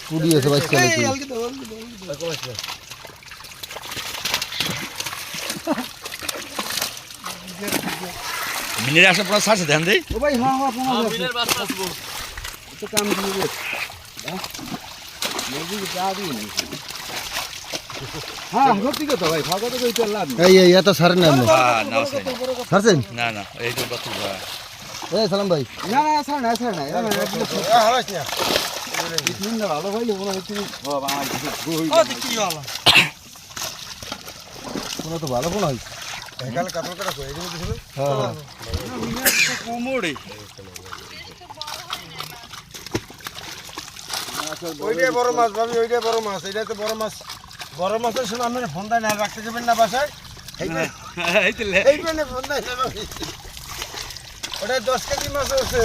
পুড়িয়েছে ভাই চলে মিনের আসলে পুরো ছাড়ছে ধ্যান দেই ও ভাই হ্যাঁ হ্যাঁ হ্যাঁ মিনের বাস আসবো তো কাম দিয়ে হ্যাঁ সত্যি কথা ভাই ফাঁকা তো কইতে লাভ এই এত সারেন না আপনি না সারছেন না না এই তো বাতু এই সালাম ভাই না না সার না ভালো ভাই মনে হচ্ছে ও দেখি ভালো কোনো তো ভালো কোন হয় কাল কাপড় কাটা কই এদিকে দিছিল হ্যাঁ কুমড়ি ওইটাই বড় মাছ ভাবি ওইটাই বড় মাছ এইটা তো বড় মাছ বড় মাছের সময় আপনার ফোন দেয় না রাখতে যাবেন না বাসায় এই তো এইখানে ফোন দেয় না ভাবি ওটা 10 কেজি মাছ আছে